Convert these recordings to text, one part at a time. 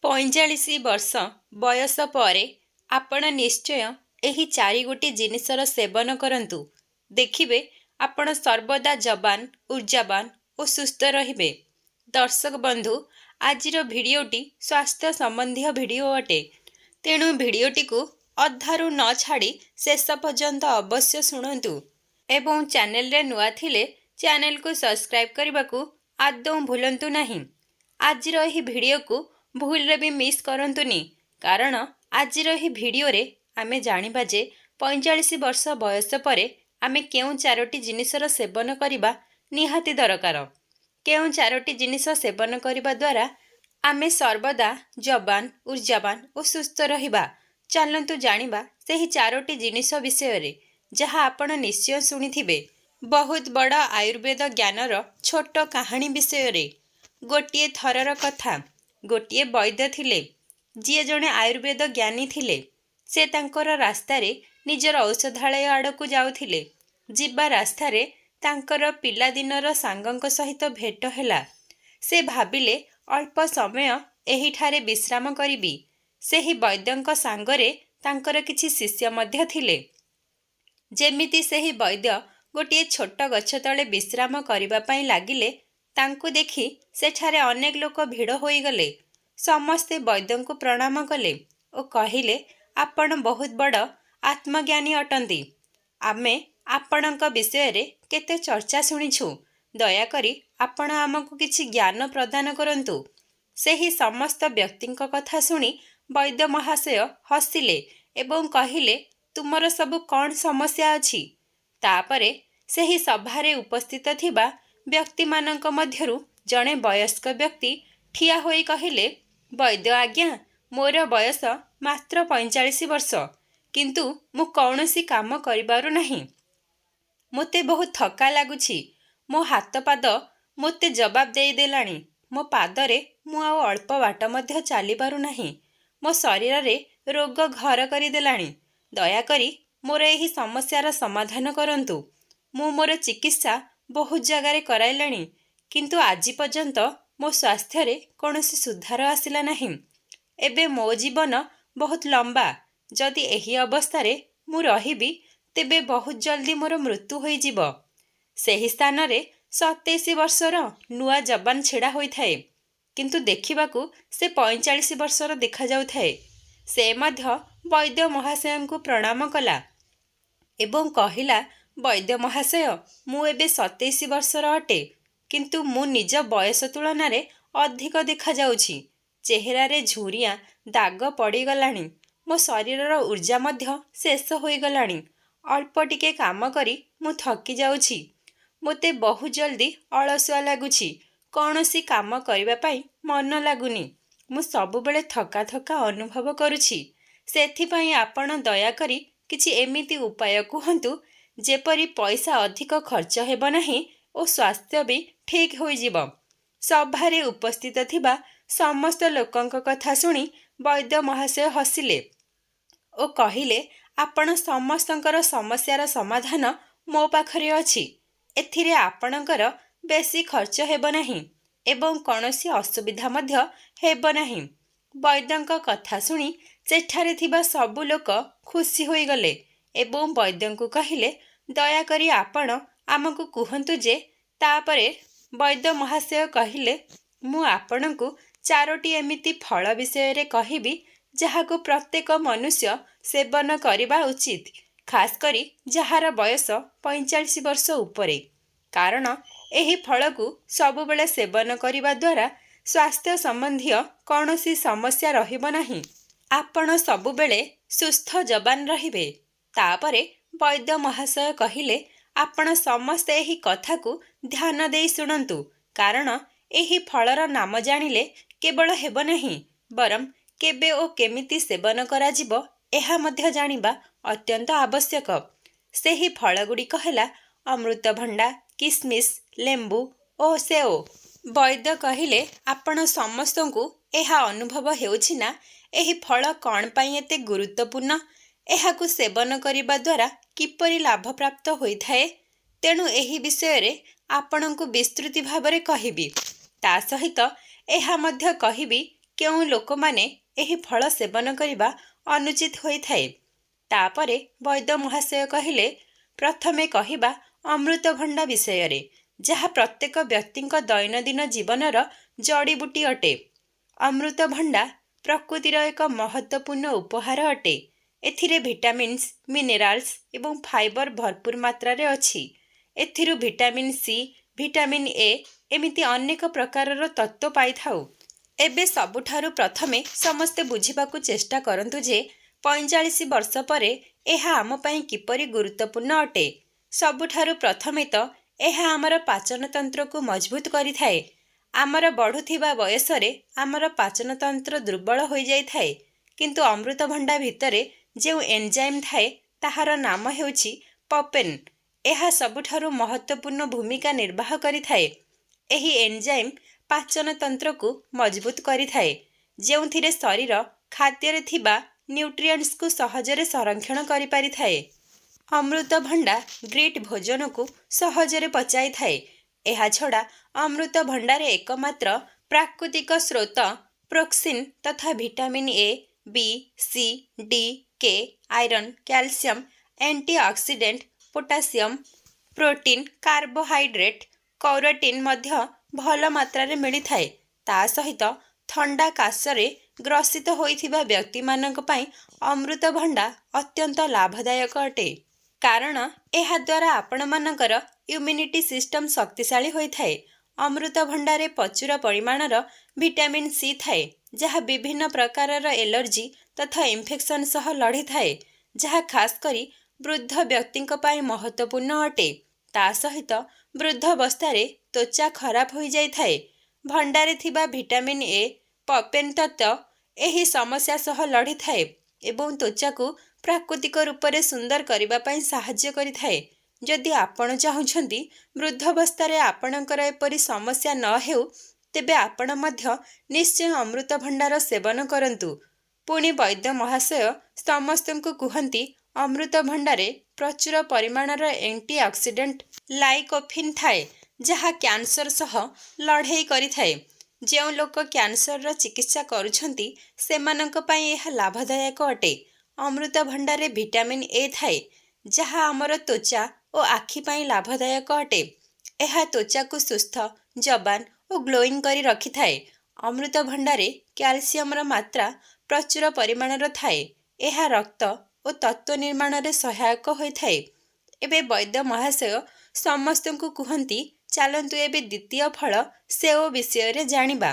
45 ବର୍ଷ ବୟସ ପରେ ଆପଣ ନିଶ୍ଚୟ ଏହି ଚାରିଗୋଟି ଜିନିଷର ସେବନ କରନ୍ତୁ। ଦେଖିବେ ଆପଣ ସର୍ବଦା ଯବାନ, ଉର୍ଜାବାନ ଓ ସୁସ୍ଥ ରହିବେ। ଦର୍ଶକ ବନ୍ଧୁ, ଆଜିର ଭିଡ଼ିଓଟି ସ୍ୱାସ୍ଥ୍ୟ ସମ୍ବନ୍ଧୀୟ ଭିଡ଼ିଓ ଅଟେ। ତେଣୁ ଭିଡ଼ିଓଟିକୁ ଅଧାରୁ ନ ଛାଡ଼ି ଶେଷ ପର୍ଯ୍ୟନ୍ତ ଅବଶ୍ୟ ଶୁଣନ୍ତୁ ଏବଂ ଚ୍ୟାନେଲରେ ନୂଆ ଥିଲେ ଚ୍ୟାନେଲକୁ ସବସ୍କ୍ରାଇବ୍ କରିବାକୁ ଆଦୌ ଭୁଲନ୍ତୁ ନାହିଁ। ଆଜିର ଏହି ଭିଡ଼ିଓକୁ ଭୁଲରେ ବି ମିସ୍ କରନ୍ତୁନି, କାରଣ ଆଜିର ଏହି ଭିଡ଼ିଓରେ ଆମେ ଜାଣିବା ଯେ 45 ବର୍ଷ ବୟସ ପରେ ଆମେ କେଉଁ ଚାରୋଟି ଜିନିଷର ସେବନ କରିବା ନିହାତି ଦରକାର। କେଉଁ ଚାରୋଟି ଜିନିଷ ସେବନ କରିବା ଦ୍ୱାରା ଆମେ ସର୍ବଦା ଯବାନ, ଉର୍ଜାବାନ ଓ ସୁସ୍ଥ ରହିବା। ଚାଲନ୍ତୁ ଜାଣିବା ସେହି ଚାରୋଟି ଜିନିଷ ବିଷୟରେ, ଯାହା ଆପଣ ନିଶ୍ଚୟ ଶୁଣିଥିବେ। ବହୁତ ବଡ଼ ଆୟୁର୍ବେଦ ଜ୍ଞାନର ଛୋଟ କାହାଣୀ ବିଷୟରେ। ଗୋଟିଏ ଥରର କଥା। ଗୋଟିଏ ବୈଦ୍ୟ ଥିଲେ, ଯିଏ ଜଣେ ଆୟୁର୍ବେଦ ଜ୍ଞାନୀ ଥିଲେ। ସେ ତାଙ୍କର ରାସ୍ତାରେ ନିଜର ଔଷଧାଳୟ ଆଡ଼କୁ ଯାଉଥିଲେ। ଯିବା ରାସ୍ତାରେ ତାଙ୍କର ପିଲାଦିନର ସାଙ୍ଗଙ୍କ ସହିତ ଭେଟ ହେଲା। ସେ ଭାବିଲେ ଅଳ୍ପ ସମୟ ଏହିଠାରେ ବିଶ୍ରାମ କରିବି। ସେହି ବୈଦ୍ୟଙ୍କ ସାଙ୍ଗରେ ତାଙ୍କର କିଛି ଶିଷ୍ୟ ମଧ୍ୟ ଥିଲେ। ଯେମିତି ସେହି ବୈଦ୍ୟ ଗୋଟିଏ ଛୋଟ ଗଛ ତଳେ ବିଶ୍ରାମ କରିବା ପାଇଁ ଲାଗିଲେ, ତାଙ୍କୁ ଦେଖି ସେଠାରେ ଅନେକ ଲୋକ ଭିଡ଼ ହୋଇଗଲେ। ସମସ୍ତେ ବୈଦ୍ୟଙ୍କୁ ପ୍ରଣାମ କଲେ ଓ କହିଲେ, ଆପଣ ବହୁତ ବଡ଼ ଆତ୍ମଜ୍ଞାନୀ ଅଟନ୍ତି। ଆମେ ଆପଣଙ୍କ ବିଷୟରେ କେତେ ଚର୍ଚ୍ଚା ଶୁଣିଛୁ। ଦୟାକରି ଆପଣ ଆମକୁ କିଛି ଜ୍ଞାନ ପ୍ରଦାନ କରନ୍ତୁ। ସେହି ସମସ୍ତ ବ୍ୟକ୍ତିଙ୍କ କଥା ଶୁଣି ବୈଦ୍ୟ ମହାଶୟ ହସିଲେ ଏବଂ କହିଲେ, ତୁମର ସବୁ କ'ଣ ସମସ୍ୟା ଅଛି? ତାପରେ ସେହି ସଭାରେ ଉପସ୍ଥିତ ଥିବା ବ୍ୟକ୍ତିମାନଙ୍କ ମଧ୍ୟରୁ ଜଣେ ବୟସ୍କ ବ୍ୟକ୍ତି ଠିଆ ହୋଇ କହିଲେ, ବୈଦ୍ୟ ଆଜ୍ଞା, ମୋର ବୟସ ମାତ୍ର 45 ବର୍ଷ, କିନ୍ତୁ ମୁଁ କୌଣସି କାମ କରିପାରୁ ନାହିଁ। ମୋତେ ବହୁତ ଥକା ଲାଗୁଛି। ମୋ ହାତ ପାଦ ମୋତେ ଜବାବ ଦେଇଦେଲାଣି। ମୋ ପାଦରେ ମୁଁ ଆଉ ଅଳ୍ପ ବାଟ ମଧ୍ୟ ଚାଲିପାରୁ ନାହିଁ। ମୋ ଶରୀରରେ ରୋଗ ଘର କରିଦେଲାଣି। ଦୟାକରି ମୋର ଏହି ସମସ୍ୟାର ସମାଧାନ କରନ୍ତୁ। ମୁଁ ମୋର ଚିକିତ୍ସା ବହୁତ ଜାଗାରେ କରାଇଲିଣି, କିନ୍ତୁ ଆଜି ପର୍ଯ୍ୟନ୍ତ ମୋ ସ୍ୱାସ୍ଥ୍ୟରେ କୌଣସି ସୁଧାର ଆସିଲା ନାହିଁ। ଏବେ ମୋ ଜୀବନ ବହୁତ ଲମ୍ବା। ଯଦି ଏହି ଅବସ୍ଥାରେ ମୁଁ ରହିବି, ତେବେ ବହୁତ ଜଲ୍ଦି ମୋର ମୃତ୍ୟୁ ହୋଇଯିବ। ସେହି ସ୍ଥାନରେ 27 ବର୍ଷର ନୂଆ ଯବାନ ଛିଡ଼ା ହୋଇଥାଏ, କିନ୍ତୁ ଦେଖିବାକୁ ସେ 45 ବର୍ଷର ଦେଖାଯାଉଥାଏ। ସେ ମଧ୍ୟ ବୈଦ୍ୟ ମହାଶୟଙ୍କୁ ପ୍ରଣାମ କଲା ଏବଂ କହିଲା, ବୈଦ୍ୟ ମହାଶୟ, ମୁଁ ଏବେ 27 ବର୍ଷର ଅଟେ, କିନ୍ତୁ ମୁଁ ନିଜ ବୟସ ତୁଳନାରେ ଅଧିକ ଦେଖାଯାଉଛି। ଚେହେରାରେ ଝୁରିଆଁ ଦାଗ ପଡ଼ିଗଲାଣି। ମୋ ଶରୀରର ଉର୍ଜା ମଧ୍ୟ ଶେଷ ହୋଇଗଲାଣି। ଅଳ୍ପ ଟିକେ କାମ କରି ମୁଁ ଥକି ଯାଉଛି। ମୋତେ ବହୁତ ଜଲ୍ଦି ଅଳସୁଆ ଲାଗୁଛି। କୌଣସି କାମ କରିବା ପାଇଁ ମନ ଲାଗୁନି। ମୁଁ ସବୁବେଳେ ଥକା ଥକା ଅନୁଭବ କରୁଛି। ସେଥିପାଇଁ ଆପଣ ଦୟାକରି କିଛି ଏମିତି ଉପାୟ କୁହନ୍ତୁ, ଯେପରି ପଇସା ଅଧିକ ଖର୍ଚ୍ଚ ହେବ ନାହିଁ ଓ ସ୍ୱାସ୍ଥ୍ୟ ବି ଠିକ୍ ହୋଇଯିବ। ସଭାରେ ଉପସ୍ଥିତ ଥିବା ସମସ୍ତ ଲୋକଙ୍କ କଥା ଶୁଣି ବୈଦ୍ୟ ମହାଶୟ ହସିଲେ ଓ କହିଲେ, ଆପଣ ସମସ୍ତଙ୍କର ସମସ୍ୟାର ସମାଧାନ ମୋ ପାଖରେ ଅଛି। ଏଥିରେ ଆପଣଙ୍କର ବେଶୀ ଖର୍ଚ୍ଚ ହେବ ନାହିଁ ଏବଂ କୌଣସି ଅସୁବିଧା ମଧ୍ୟ ହେବ ନାହିଁ। ବୈଦ୍ୟଙ୍କ କଥା ଶୁଣି ସେଠାରେ ଥିବା ସବୁ ଲୋକ ଖୁସି ହୋଇଗଲେ ଏବଂ ବୈଦ୍ୟଙ୍କୁ କହିଲେ, ଦୟାକରି ଆପଣ ଆମକୁ କୁହନ୍ତୁ ଯେ। ତାପରେ ବୈଦ୍ୟ ମହାଶୟ କହିଲେ, ମୁଁ ଆପଣଙ୍କୁ ଚାରୋଟି ଏମିତି ଫଳ ବିଷୟରେ କହିବି, ଯାହାକୁ ପ୍ରତ୍ୟେକ ମନୁଷ୍ୟ ସେବନ କରିବା ଉଚିତ, ଖାସ୍ କରି ଯାହାର ବୟସ 45 ବର୍ଷ ଉପରେ। କାରଣ ଏହି ଫଳକୁ ସବୁବେଳେ ସେବନ କରିବା ଦ୍ୱାରା ସ୍ୱାସ୍ଥ୍ୟ ସମ୍ବନ୍ଧୀୟ କୌଣସି ସମସ୍ୟା ରହିବ ନାହିଁ। ଆପଣ ସବୁବେଳେ ସୁସ୍ଥ ଯବାନ ରହିବେ। ତାପରେ ବୈଦ୍ୟ ମହାଶୟ କହିଲେ, ଆପଣ ସମସ୍ତେ ଏହି କଥାକୁ ଧ୍ୟାନ ଦେଇ ଶୁଣନ୍ତୁ, କାରଣ ଏହି ଫଳର ନାମ ଜାଣିଲେ କେବଳ ହେବ ନାହିଁ, ବରଂ କେବେ ଓ କେମିତି ସେବନ କରାଯିବ ଏହା ମଧ୍ୟ ଜାଣିବା ଅତ୍ୟନ୍ତ ଆବଶ୍ୟକ। ସେହି ଫଳଗୁଡ଼ିକ ହେଲା ଅମୃତଭଣ୍ଡା, କିସମିସ, ଲେମ୍ବୁ ଓ ସେଓ। ବୈଦ୍ୟ କହିଲେ, ଆପଣ ସମସ୍ତଙ୍କୁ ଏହା ଅନୁଭବ ହେଉଛି ନା ଏହି ଫଳ କ'ଣ ପାଇଁ ଏତେ ଗୁରୁତ୍ୱପୂର୍ଣ୍ଣ? ଏହାକୁ ସେବନ କରିବା ଦ୍ୱାରା କିପରି ଲାଭ ପ୍ରାପ୍ତ ହୋଇଥାଏ? ତେଣୁ ଏହି ବିଷୟରେ ଆପଣଙ୍କୁ ବିସ୍ତୃତି ଭାବରେ କହିବି। ତା ସହିତ ଏହା ମଧ୍ୟ କହିବି କେଉଁ ଲୋକମାନେ ଏହି ଫଳ ସେବନ କରିବା ଅନୁଚିତ ହୋଇଥାଏ। ତାପରେ ବୈଦ୍ୟ ମହାଶୟ କହିଲେ, ପ୍ରଥମେ କହିବା ଅମୃତଭଣ୍ଡା ବିଷୟରେ, ଯାହା ପ୍ରତ୍ୟେକ ବ୍ୟକ୍ତିଙ୍କ ଦୈନନ୍ଦିନ ଜୀବନର ଜଡ଼ିବୁଟି ଅଟେ। ଅମୃତଭଣ୍ଡା ପ୍ରକୃତିର ଏକ ମହତ୍ତ୍ୱପୂର୍ଣ୍ଣ ଉପହାର ଅଟେ। ଏଥିରେ ଭିଟାମିନ୍ସ, ମିନେରାଲ୍ସ ଏବଂ ଫାଇବର ଭରପୁର ମାତ୍ରାରେ ଅଛି। ଏଥିରୁ ଭିଟାମିନ୍ ସି, ଭିଟାମିନ୍ ଏ ଏମିତି ଅନେକ ପ୍ରକାରର ତତ୍ତ୍ୱ ପାଇଥାଉ। ଏବେ ସବୁଠାରୁ ପ୍ରଥମେ ସମସ୍ତେ ବୁଝିବାକୁ ଚେଷ୍ଟା କରନ୍ତୁ ଯେ 45 ବର୍ଷ ପରେ ଏହା ଆମ ପାଇଁ କିପରି ଗୁରୁତ୍ୱପୂର୍ଣ୍ଣ ଅଟେ। ସବୁଠାରୁ ପ୍ରଥମେ ତ ଏହା ଆମର ପାଚନତନ୍ତ୍ରକୁ ମଜବୁତ କରିଥାଏ। ଆମର ବଢ଼ୁଥିବା ବୟସରେ ଆମର ପାଚନତନ୍ତ୍ର ଦୁର୍ବଳ ହୋଇଯାଇଥାଏ, କିନ୍ତୁ ଅମୃତଭଣ୍ଡା ଭିତରେ ଯେଉଁ ଏନଜାଇମ୍ ଥାଏ ତାହାର ନାମ ହେଉଛି ପପେନ୍। ଏହା ସବୁଠାରୁ ମହତ୍ତ୍ୱପୂର୍ଣ୍ଣ ଭୂମିକା ନିର୍ବାହ କରିଥାଏ। ଏହି ଏନଜାଇମ୍ ପାଚନତନ୍ତ୍ରକୁ ମଜବୁତ କରିଥାଏ, ଯେଉଁଥିରେ ଶରୀର ଖାଦ୍ୟରେ ଥିବା ନ୍ୟୁଟ୍ରିଏଣ୍ଟସକୁ ସହଜରେ ସଂରକ୍ଷଣ କରିପାରିଥାଏ। ଅମୃତଭଣ୍ଡା ଗ୍ରିଟ୍ ଭୋଜନକୁ ସହଜରେ ପଚାଇଥାଏ। ଏହାଛଡ଼ା ଅମୃତଭଣ୍ଡାରେ એકમાત્ર ପ୍ରାକୃତିକ ସ୍ରୋତ ପ୍ରୋକ୍ସିନ୍ ତଥା vitamin A, B, C, D, K, iron, calcium, antioxidant, potassium, protein, carbohydrate, carotene ମଧ୍ୟ ଭଲ ମାତ୍ରାରେ ମିଳିଥାଏ। ତା ସହିତ ଥଣ୍ଡା କାଶରେ ଗ୍ରସିତ ହୋଇଥିବା ବ୍ୟକ୍ତିମାନଙ୍କ ପାଇଁ ଅମୃତଭଣ୍ଡା ଅତ୍ୟନ୍ତ ଲାଭଦାୟକ ଅଟେ, କାରଣ ଏହାଦ୍ୱାରା ଆପଣମାନଙ୍କର ଇମ୍ୟୁନିଟି ସିଷ୍ଟମ ଶକ୍ତିଶାଳୀ ହୋଇଥାଏ। ଅମୃତଭଣ୍ଡାରେ ପ୍ରଚୁର ପରିମାଣର ଭିଟାମିନ୍ ସି ଥାଏ, ଯାହା ବିଭିନ୍ନ ପ୍ରକାରର ଏଲର୍ଜି ତଥା ଇନଫେକ୍ସନ୍ ସହ ଲଢ଼ିଥାଏ, ଯାହା ଖାସ୍ କରି ବୃଦ୍ଧ ବ୍ୟକ୍ତିଙ୍କ ପାଇଁ ମହତ୍ତ୍ୱପୂର୍ଣ୍ଣ ଅଟେ। ତା ସହିତ ବୃଦ୍ଧାବସ୍ଥାରେ ତ୍ୱଚା ଖରାପ ହୋଇଯାଇଥାଏ। ଭଣ୍ଡାରେ ଥିବା ଭିଟାମିନ୍ ଏ, ପପେନ୍ ତତ୍ତ୍ୱ ଏହି ସମସ୍ୟା ସହ ଲଢ଼ିଥାଏ ଏବଂ ତ୍ୱଚାକୁ ପ୍ରାକୃତିକ ରୂପରେ ସୁନ୍ଦର କରିବା ପାଇଁ ସାହାଯ୍ୟ କରିଥାଏ। ଯଦି ଆପଣ ଚାହୁଁଛନ୍ତି ବୃଦ୍ଧାବସ୍ଥାରେ ଆପଣଙ୍କର ଏପରି ସମସ୍ୟା ନ ହେଉ, ତେବେ ଆପଣ ମଧ୍ୟ ନିଶ୍ଚୟ ଅମୃତଭଣ୍ଡାର ସେବନ କରନ୍ତୁ। ପୁଣି ବୈଦ୍ୟ ମହାଶୟ ସମସ୍ତଙ୍କୁ କୁହନ୍ତି, ଅମୃତଭଣ୍ଡାରେ ପ୍ରଚୁର ପରିମାଣର ଆଣ୍ଟିଅକ୍ସିଡେଣ୍ଟ ଲାଇକୋପିନ୍ ଥାଏ, ଯାହା କ୍ୟାନ୍ସର ସହ ଲଢ଼େଇ କରିଥାଏ। ଯେଉଁ ଲୋକ କ୍ୟାନ୍ସରର ଚିକିତ୍ସା କରୁଛନ୍ତି ସେମାନଙ୍କ ପାଇଁ ଏହା ଲାଭଦାୟକ ଅଟେ। ଅମୃତଭଣ୍ଡାରେ ଭିଟାମିନ୍ ଏ ଥାଏ, ଯାହା ଆମର ତ୍ୱଚା ଓ ଆଖି ପାଇଁ ଲାଭଦାୟକ ଅଟେ। ଏହା ତ୍ୱଚାକୁ ସୁସ୍ଥ, ଯବାନ ଓ ଗ୍ଲୋଇଂ କରି ରଖିଥାଏ। ଅମୃତଭଣ୍ଡାରେ କ୍ୟାଲସିୟମର ମାତ୍ରା ପ୍ରଚୁର ପରିମାଣର ଥାଏ। ଏହା ରକ୍ତ ଓ ତତ୍ତ୍ୱ ନିର୍ମାଣରେ ସହାୟକ ହୋଇଥାଏ। ଏବେ ବୈଦ୍ୟ ମହାଶୟ ସମସ୍ତଙ୍କୁ କୁହନ୍ତି, ଚାଲନ୍ତୁ ଏବେ ଦ୍ୱିତୀୟ ଫଳ ସେଓ ବିଷୟରେ ଜାଣିବା।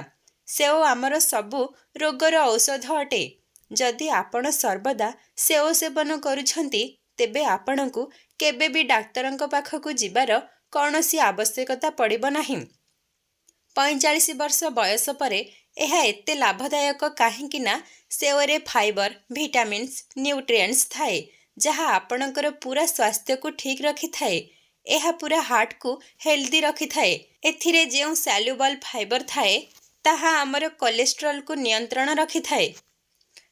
ସେଓ ଆମର ସବୁ ରୋଗର ଔଷଧ ଅଟେ। ଯଦି ଆପଣ ସର୍ବଦା ସେଓ ସେବନ କରୁଛନ୍ତି, ତେବେ ଆପଣଙ୍କୁ କେବେ ବି ଡାକ୍ତରଙ୍କ ପାଖକୁ ଯିବାର କୌଣସି ଆବଶ୍ୟକତା ପଡ଼ିବ ନାହିଁ। 45 ବର୍ଷ ବୟସ ପରେ ଏହା ଏତେ ଲାଭଦାୟକ କାହିଁକି ନା ସେଓରେ ଫାଇବର, ଭିଟାମିନ୍ସ, ନ୍ୟୁଟ୍ରିଏଣ୍ଟସ୍ ଥାଏ, ଯାହା ଆପଣଙ୍କର ପୂରା ସ୍ୱାସ୍ଥ୍ୟକୁ ଠିକ୍ ରଖିଥାଏ। ଏହା ପୂରା ହାର୍ଟକୁ ହେଲ୍ଦି ରଖିଥାଏ। ଏଥିରେ ଯେଉଁ ସ୍ୟାଲ୍ୟୁବଲ୍ ଫାଇବର ଥାଏ, ତାହା ଆମର କୋଲେଷ୍ଟ୍ରଲକୁ ନିୟନ୍ତ୍ରଣ ରଖିଥାଏ।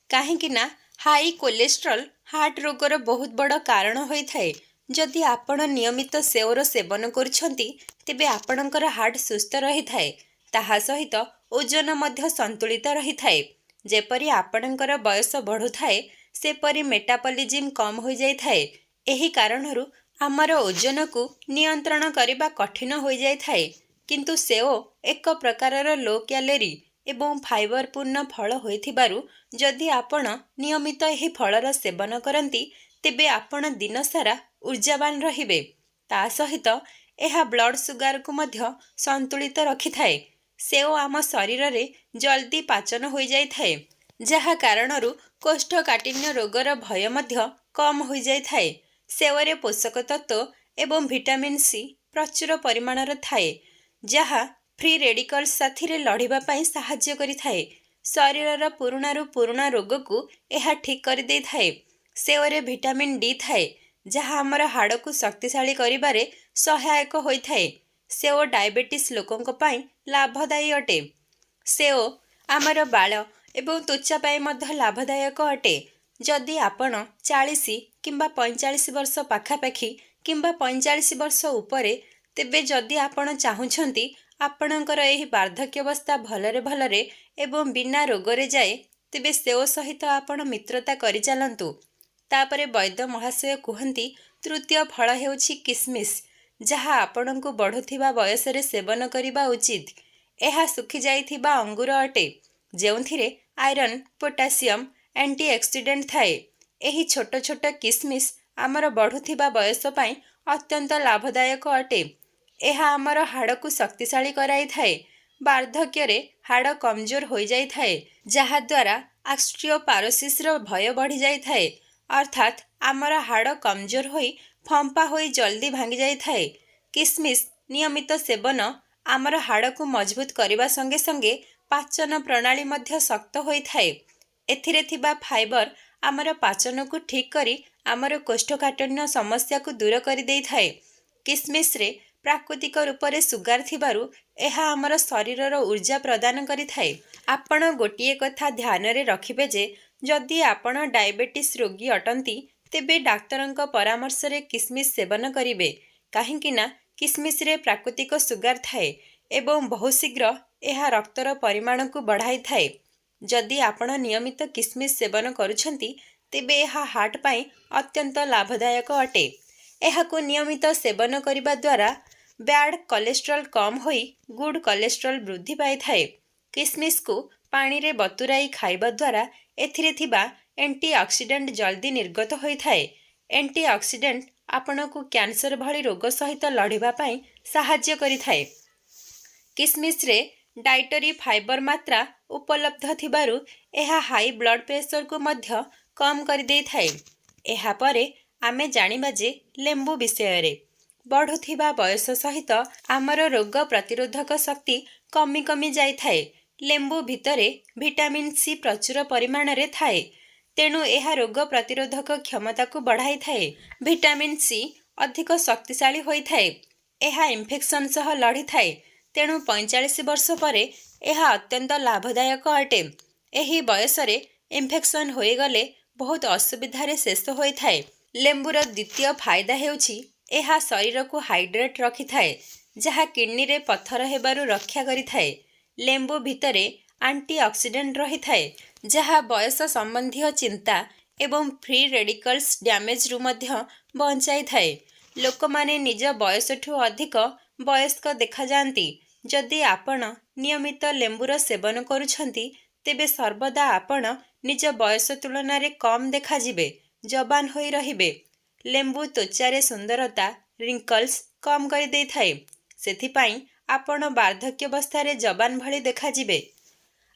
କାହିଁକି ନା ହାଇ କୋଲେଷ୍ଟ୍ରଲ ହାର୍ଟ ରୋଗର ବହୁତ ବଡ଼ କାରଣ ହୋଇଥାଏ। ଯଦି ଆପଣ ନିୟମିତ ସେଓର ସେବନ କରୁଛନ୍ତି, ତେବେ ଆପଣଙ୍କର ହାର୍ଟ ସୁସ୍ଥ ରହିଥାଏ। ତାହା ସହିତ ଓଜନ ମଧ୍ୟ ସନ୍ତୁଳିତ ରହିଥାଏ। ଯେପରି ଆପଣଙ୍କର ବୟସ ବଢ଼ୁଥାଏ, ସେପରି ମେଟାବଲିଜିମ୍ କମ୍ ହୋଇଯାଇଥାଏ। ଏହି କାରଣରୁ ଆମର ଓଜନକୁ ନିୟନ୍ତ୍ରଣ କରିବା କଠିନ ହୋଇଯାଇଥାଏ। କିନ୍ତୁ ସେଓ ଏକ ପ୍ରକାରର ଲୋ କ୍ୟାଲୋରି ଏବଂ ଫାଇବରପୂର୍ଣ୍ଣ ଫଳ ହୋଇଥିବାରୁ ଯଦି ଆପଣ ନିୟମିତ ଏହି ଫଳର ସେବନ କରନ୍ତି, ତେବେ ଆପଣ ଦିନସାରା ଊର୍ଜାବାନ ରହିବେ। ତା ସହିତ ଏହା ବ୍ଲଡ୍ ସୁଗାରକୁ ମଧ୍ୟ ସନ୍ତୁଳିତ ରଖିଥାଏ। ସେଓ ଆମ ଶରୀରରେ ଜଲ୍ଦି ପାଚନ ହୋଇଯାଇଥାଏ, ଯାହା କାରଣରୁ କୋଷ୍ଠକାଠିନ୍ୟ ରୋଗର ଭୟ ମଧ୍ୟ କମ୍ ହୋଇଯାଇଥାଏ। ସେଓରେ ପୋଷକ ତତ୍ତ୍ୱ ଏବଂ ଭିଟାମିନ୍ ସି ପ୍ରଚୁର ପରିମାଣର ଥାଏ, ଯାହା ଫ୍ରି ରେଡିକଲ୍ସ ସାଥିରେ ଲଢ଼ିବା ପାଇଁ ସାହାଯ୍ୟ କରିଥାଏ। ଶରୀରର ପୁରୁଣାରୁ ପୁରୁଣା ରୋଗକୁ ଏହା ଠିକ୍ କରିଦେଇଥାଏ। ସେଓରେ ଭିଟାମିନ୍ ଡି ଥାଏ, ଯାହା ଆମର ହାଡ଼କୁ ଶକ୍ତିଶାଳୀ କରିବାରେ ସହାୟକ ହୋଇଥାଏ। ସେଓ ଡାଇବେଟିସ୍ ଲୋକଙ୍କ ପାଇଁ ଲାଭଦାୟୀ ଅଟେ। ସେଓ ଆମର ବାଳ ଏବଂ ତ୍ୱଚା ପାଇଁ ମଧ୍ୟ ଲାଭଦାୟକ ଅଟେ। ଯଦି ଆପଣ 40 କିମ୍ବା 45 ବର୍ଷ ପାଖାପାଖି କିମ୍ବା 45 ବର୍ଷ ଉପରେ, ତେବେ ଯଦି ଆପଣ ଚାହୁଁଛନ୍ତି ଆପଣଙ୍କର ଏହି ବାର୍ଦ୍ଧକ୍ୟାବସ୍ଥା ଭଲରେ ଭଲରେ ଏବଂ ବିନା ରୋଗରେ ଯାଏ, ତେବେ ସେଓ ସହିତ ଆପଣ ମିତ୍ରତା କରିଚାଲନ୍ତୁ। ତାପରେ ବୈଦ୍ୟ ମହାଶୟ କୁହନ୍ତି, ତୃତୀୟ ଫଳ ହେଉଛି କିସମିସ୍, ଯାହା ଆପଣଙ୍କୁ ବଢ଼ୁଥିବା ବୟସରେ ସେବନ କରିବା ଉଚିତ। ଏହା ଶୁଖିଯାଇଥିବା ଅଙ୍ଗୁର ଅଟେ, ଯେଉଁଥିରେ ଆଇରନ୍, ପୋଟାସିୟମ୍, ଆଣ୍ଟିଅକ୍ସିଡେଣ୍ଟ ଥାଏ। ଏହି ଛୋଟ ଛୋଟ କିସମିସ୍ ଆମର ବଢ଼ୁଥିବା ବୟସ ପାଇଁ ଅତ୍ୟନ୍ତ ଲାଭଦାୟକ ଅଟେ। ଏହା ଆମର ହାଡ଼କୁ ଶକ୍ତିଶାଳୀ କରାଇଥାଏ। ବାର୍ଦ୍ଧକ୍ୟରେ ହାଡ଼ କମଜୋର ହୋଇଯାଇଥାଏ, ଯାହାଦ୍ୱାରା ଅଷ୍ଟିଓପାରୋସିସ୍ର ଭୟ ବଢ଼ିଯାଇଥାଏ, ଅର୍ଥାତ୍ ଆମର ହାଡ଼ କମଜୋର ହୋଇ ଫମ୍ପା ହୋଇ ଜଲ୍ଦି ଭାଙ୍ଗିଯାଇଥାଏ। କିସମିସ୍ ନିୟମିତ ସେବନ ଆମର ହାଡ଼କୁ ମଜବୁତ କରିବା ସଙ୍ଗେ ସଙ୍ଗେ ପାଚନ ପ୍ରଣାଳୀ ମଧ୍ୟ ଶକ୍ତ ହୋଇଥାଏ। ଏଥିରେ ଥିବା ଫାଇବର ଆମର ପାଚନକୁ ଠିକ୍ କରି ଆମର କୋଷ୍ଠକାଠିନ୍ୟ ସମସ୍ୟାକୁ ଦୂର କରିଦେଇଥାଏ। କିସମିସ୍ରେ ପ୍ରାକୃତିକ ରୂପରେ ସୁଗାର ଥିବାରୁ ଏହା ଆମର ଶରୀରର ଊର୍ଜା ପ୍ରଦାନ କରିଥାଏ। ଆପଣ ଗୋଟିଏ କଥା ଧ୍ୟାନରେ ରଖିବେ ଯେ ଯଦି ଆପଣ ଡାଇବେଟିସ୍ ରୋଗୀ ଅଟନ୍ତି, ତେବେ ଡାକ୍ତରଙ୍କ ପରାମର୍ଶରେ କିସମିସ୍ ସେବନ କରିବେ, କାହିଁକି ନା କିସମିସ୍ରେ ପ୍ରାକୃତିକ ସୁଗାର ଥାଏ ଏବଂ ବହୁ ଶୀଘ୍ର ଏହା ରକ୍ତର ପରିମାଣକୁ ବଢ଼ାଇଥାଏ। ଯଦି ଆପଣ ନିୟମିତ କିସମିସ୍ ସେବନ କରୁଛନ୍ତି, ତେବେ ଏହା ହାର୍ଟ ପାଇଁ ଅତ୍ୟନ୍ତ ଲାଭଦାୟକ ଅଟେ। ଏହାକୁ ନିୟମିତ ସେବନ କରିବା ଦ୍ୱାରା ବ୍ୟାଡ୍ କୋଲେଷ୍ଟ୍ରଲ୍ କମ୍ ହୋଇ ଗୁଡ୍ କୋଲେଷ୍ଟ୍ରଲ୍ ବୃଦ୍ଧି ପାଇଥାଏ। କିସମିସ୍କୁ ପାଣିରେ ବତୁରାଇ ଖାଇବା ଦ୍ୱାରା ଏଥିରେ ଥିବା ଆଣ୍ଟିଅକ୍ସିଡେଣ୍ଟ ଜଲ୍ଦି ନିର୍ଗତ ହୋଇଥାଏ। ଆଣ୍ଟିଅକ୍ସିଡେଣ୍ଟ ଆପଣଙ୍କୁ କ୍ୟାନ୍ସର ଭଳି ରୋଗ ସହିତ ଲଢ଼ିବା ପାଇଁ ସାହାଯ୍ୟ କରିଥାଏ। କିସମିସ୍ରେ ଡାଏଟରୀ ଫାଇବର ମାତ୍ରା ଉପଲବ୍ଧ ଥିବାରୁ ଏହା ହାଇ ବ୍ଲଡ୍ ପ୍ରେସରକୁ ମଧ୍ୟ କମ୍ କରିଦେଇଥାଏ। ଏହାପରେ ଆମେ ଜାଣିବା ଯେ ଲେମ୍ବୁ ବିଷୟରେ। ବଢ଼ୁଥିବା ବୟସ ସହିତ ଆମର ରୋଗ ପ୍ରତିରୋଧକ ଶକ୍ତି କମି କମି ଯାଇଥାଏ। ଲେମ୍ବୁ ଭିତରେ ଭିଟାମିନ୍ ସି ପ୍ରଚୁର ପରିମାଣରେ ଥାଏ, ତେଣୁ ଏହା ରୋଗ ପ୍ରତିରୋଧକ କ୍ଷମତାକୁ ବଢ଼ାଇଥାଏ। ଭିଟାମିନ୍ ସି ଅଧିକ ଶକ୍ତିଶାଳୀ ହୋଇଥାଏ। ଏହା ଇନଫେକ୍ସନ୍ ସହ ଲଢ଼ିଥାଏ, ତେଣୁ 45 ବର୍ଷ ପରେ ଏହା ଅତ୍ୟନ୍ତ ଲାଭଦାୟକ ଅଟେ। ଏହି ବୟସରେ ଇନଫେକ୍ସନ୍ ହୋଇଗଲେ ବହୁତ ଅସୁବିଧାରେ ଶେଷ ହୋଇଥାଏ। ଲେମ୍ବୁର ଦ୍ୱିତୀୟ ଫାଇଦା ହେଉଛି ଏହା ଶରୀରକୁ ହାଇଡ୍ରେଟ୍ ରଖିଥାଏ, ଯାହା କିଡ୍ନିରେ ପଥର ହେବାରୁ ରକ୍ଷା କରିଥାଏ। ଲେମ୍ବୁ ଭିତରେ ଆଣ୍ଟିଅକ୍ସିଡେଣ୍ଟ ରହିଥାଏ, ଯାହା ବୟସ ସମ୍ବନ୍ଧୀୟ ଚିନ୍ତା ଏବଂ ଫ୍ରି ରେଡିକଲ୍ସ ଡ୍ୟାମେଜରୁ ମଧ୍ୟ ବଞ୍ଚାଇଥାଏ। ଲୋକମାନେ ନିଜ ବୟସଠୁ ଅଧିକ ବୟସ୍କ ଦେଖାଯାଆନ୍ତି। ଯଦି ଆପଣ ନିୟମିତ ଲେମ୍ବୁର ସେବନ କରୁଛନ୍ତି, ତେବେ ସର୍ବଦା ଆପଣ ନିଜ ବୟସ ତୁଳନାରେ କମ୍ ଦେଖାଯିବେ, ଯବାନ ହୋଇ ରହିବେ। ଲେମ୍ବୁ ତ୍ୱଚାରେ ସୁନ୍ଦରତା, ରିଙ୍କଲ୍ସ କମ୍ କରିଦେଇଥାଏ। ସେଥିପାଇଁ ଆପଣ ବାର୍ଦ୍ଧକ୍ୟାବସ୍ଥାରେ ଯବାନ ଭଳି ଦେଖାଯିବେ।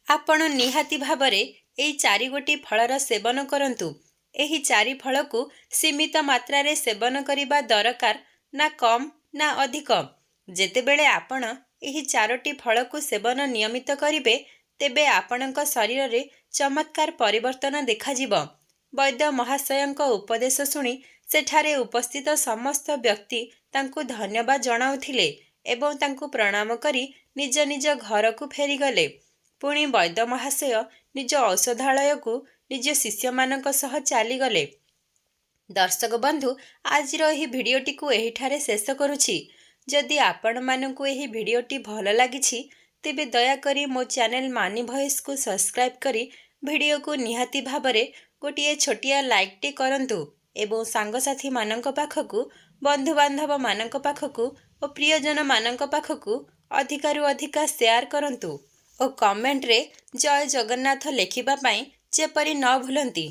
ଆପଣ ନିହାତି ଭାବରେ ଏହି 4ଗୋଟି ଫଳର ସେବନ କରନ୍ତୁ। ଏହି 4 ଫଳକୁ ସୀମିତ ମାତ୍ରାରେ ସେବନ କରିବା ଦରକାର, ନା କମ୍ ନା ଅଧିକ। ଯେତେବେଳେ ଆପଣ ଏହି 4ଟି ଫଳକୁ ସେବନ ନିୟମିତ କରିବେ, ତେବେ ଆପଣଙ୍କ ଶରୀରରେ ଚମତ୍କାର ପରିବର୍ତ୍ତନ ଦେଖାଯିବ। ବୈଦ୍ୟ ମହାଶୟଙ୍କ ଉପଦେଶ ଶୁଣି ସେଠାରେ ଉପସ୍ଥିତ ସମସ୍ତ ବ୍ୟକ୍ତି ତାଙ୍କୁ ଧନ୍ୟବାଦ ଜଣାଉଥିଲେ ଏବଂ ତାଙ୍କୁ ପ୍ରଣାମ କରି ନିଜ ନିଜ ଘରକୁ ଫେରିଗଲେ। ପୁଣି ବୈଦ୍ୟ ମହାଶୟ ନିଜ ଔଷଧାଳୟକୁ ନିଜ ଶିଷ୍ୟମାନଙ୍କ ସହ ଚାଲିଗଲେ। ଦର୍ଶକ ବନ୍ଧୁ, ଆଜିର ଏହି ଭିଡ଼ିଓଟିକୁ ଏହିଠାରେ ଶେଷ କରୁଛି। ଯଦି ଆପଣମାନଙ୍କୁ ଏହି ଭିଡ଼ିଓଟି ଭଲ ଲାଗିଛି, ତେବେ ଦୟାକରି ମୋ ଚ୍ୟାନେଲ ମାନି ଭଏସ୍କୁ ସବସ୍କ୍ରାଇବ୍ କରି ଭିଡ଼ିଓକୁ ନିହାତି ଭାବରେ ଗୋଟିଏ ଛୋଟିଆ ଲାଇକ୍ଟି କରନ୍ତୁ ଏବଂ ସାଙ୍ଗସାଥୀମାନଙ୍କ ପାଖକୁ, ବନ୍ଧୁବାନ୍ଧବମାନଙ୍କ ପାଖକୁ ଓ ପ୍ରିୟଜନମାନଙ୍କ ପାଖକୁ ଅଧିକରୁ ଅଧିକ ସେୟାର କରନ୍ତୁ ଓ କମେଣ୍ଟରେ ଜୟ ଜଗନ୍ନାଥ ଲେଖିବା ପାଇଁ ଯେପରି ନ ଭୁଲନ୍ତି।